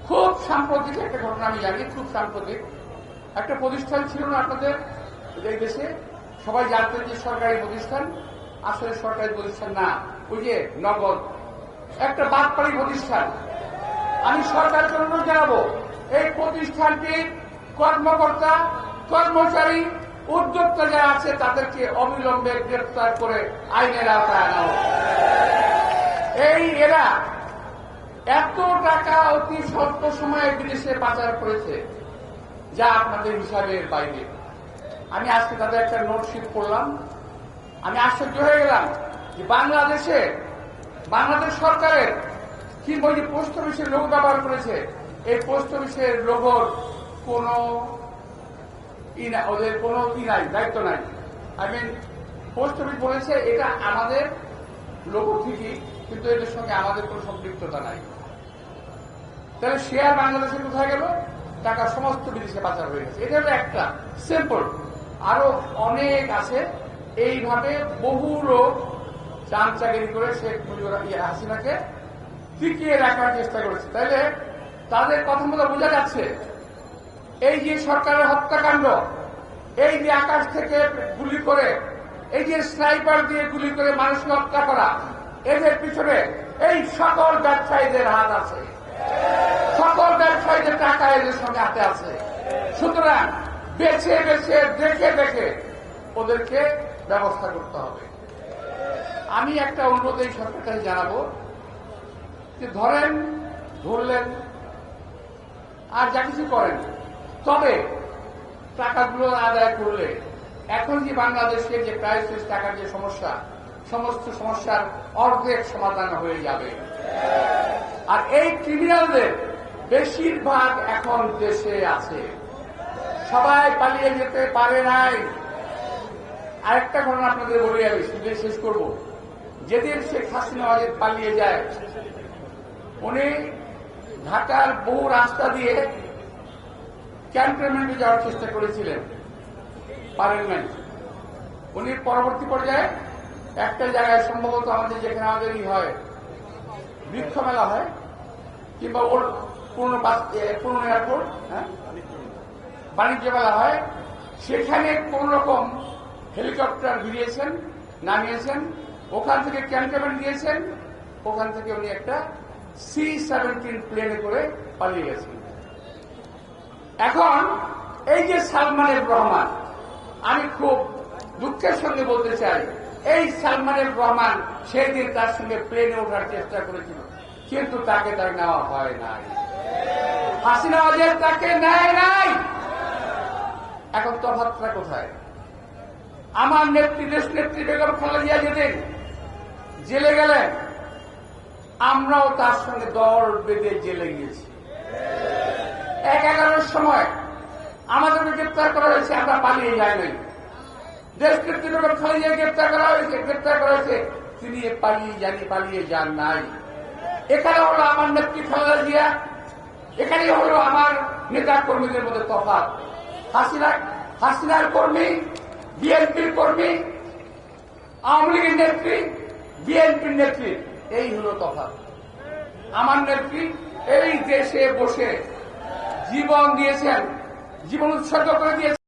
খুব সাম্প্রতিক একটা ঘটনা আমি জানি, খুব সাম্প্রতিক একটা প্রতিষ্ঠান ছিল না আপনাদের এই দেশে, সবাই জানতেন যে সরকারি প্রতিষ্ঠান, আসলে সরকারি প্রতিষ্ঠান না, ওই যে নগদ একটা বাটপাড়ি প্রতিষ্ঠান। আমি সরকারকে অনুরোধ জানাবো, এই প্রতিষ্ঠানটির কর্মকর্তা, কর্মচারী, উদ্যোক্তা যারা আছে তাদেরকে অবিলম্বে গ্রেফতার করে আইনের আওতায় আনা হোক। এরা এত টাকা অতি স্বল্প সময়ে বিদেশে পাচার করেছে যা আপনাদের হিসাবের বাইরে। আমি আজকে তাদের একটা নোটশিট পড়লাম, আমি আশ্চর্য হয়ে গেলাম যে বাংলাদেশ সরকারের কিংবা যে পোস্ট অফিসের লোগো ব্যবহার করেছে, এই পোস্ট অফিসের লোগোর ওদের কোনো নাই, দায়িত্ব নাই। পোস্ট অফিস বলেছে এটা আমাদের লোগো ঠিকই, কিন্তু এদের সঙ্গে আমাদের কোনো সম্পৃক্ততা নাই। তাহলে শেয়ার বাংলাদেশে কোথায় গেল? টাকা সমস্ত বিদেশে পাচার হয়ে গেছে। এটা হলো একটা সিম্পল, আরো অনেক আছে। এইভাবে বহু লোক চামচাগিরি করে শেখ মুজিবুর হাসিনাকে টিকিয়ে রাখার চেষ্টা করেছে। তাইলে তাদের কথা মতো বোঝা যাচ্ছে এই যে সরকারের হত্যাকাণ্ড, এই যে আকাশ থেকে গুলি করে, এই যে স্নাইপার দিয়ে গুলি করে মানুষকে হত্যা করা, এদের পিছনে এই সকল ব্যবসায়ীদের হাত আছে, সকল ব্যবসায়ীদের টাকা এদের সঙ্গে হাতে আছে। সুতরাং বেছে বেছে দেখে দেখে ওদেরকে ব্যবস্থা করতে হবে। আমি একটা অনুরোধ এই সরকারকে জানাবো যে ধরলেন আর যা কিছু করেন, তবে টাকাগুলো আদায় করলে এখন যে বাংলাদেশের যে ক্রাইসিস, টাকার যে সমস্যা, সমস্ত সমস্যার অর্ধেক সমাধান হয়ে যাবে। আর এই ক্রিমিনালদের বেশিরভাগ এখন দেশে আছে, সবাই পালিয়ে যেতে পারে নাই। আরেকটা ঘটনা আপনাদের বলি, আমি শেষ করব। যেদিন শেখ হাসিনা পালিয়ে যায়, উনি ঢাকার বহু রাস্তা দিয়ে ক্যান্টনমেন্টে যাওয়ার চেষ্টা করেছিলেন, পারেন নাই। উনি পরবর্তী পর্যায়ে একটা জায়গায়, সম্ভবত আমাদের যেখানে আমাদের হয় বৃক্ষ মেলা হয় কিংবা ওর পুরনো এয়ারপোর্ট, বাণিজ্য মেলা হয়, সেখানে কোন রকম হেলিকপ্টার ভিড়িয়েছেন, নামিয়েছেন, ওখান থেকে ক্যান্টনমেন্ট দিয়েছেন, ওখান থেকে উনি একটা C-17 প্লেনে করে পালিয়ে গেছেন। এখন এই যে সালমান রহমান, আমি খুব দুঃখের সঙ্গে বলতে চাই, এই সালমান রহমান সেই দিন তার সঙ্গে প্লেনে ওঠার চেষ্টা করেছিল, কিন্তু তাকে তার নেওয়া হয় নাই। হাসিনা তাকে নেয় নাই। এখন তফাৎটা কোথায়? আমার দেশ নেত্রী বেগম খালেদা যেদিন জেলে গেলেন, আমরাও তার সঙ্গে দল বেঁধে জেলে গিয়েছি। 11টার সময় আমাদেরকে গ্রেপ্তার করা হয়েছে, আমরা পালিয়ে যাই নাই। দেশ নেত্রী বেগম খালেদা গ্রেপ্তার করা হয়েছে, তিনি পালিয়ে যান নাই। এখানে হলো আমার নেত্রী খালেদা জিয়া, এখানেই হলো আমার নেতা কর্মীদের মধ্যে তফাৎ। হাসিনার কর্মী, বিএনপির কর্মী, আওয়ামী লীগের নেত্রী, বিএনপির নেত্রী, এই হলো তফাৎ। আমার নেত্রী এই দেশে বসে জীবন দিয়েছেন, জীবন উৎসর্গ করে দিয়েছেন।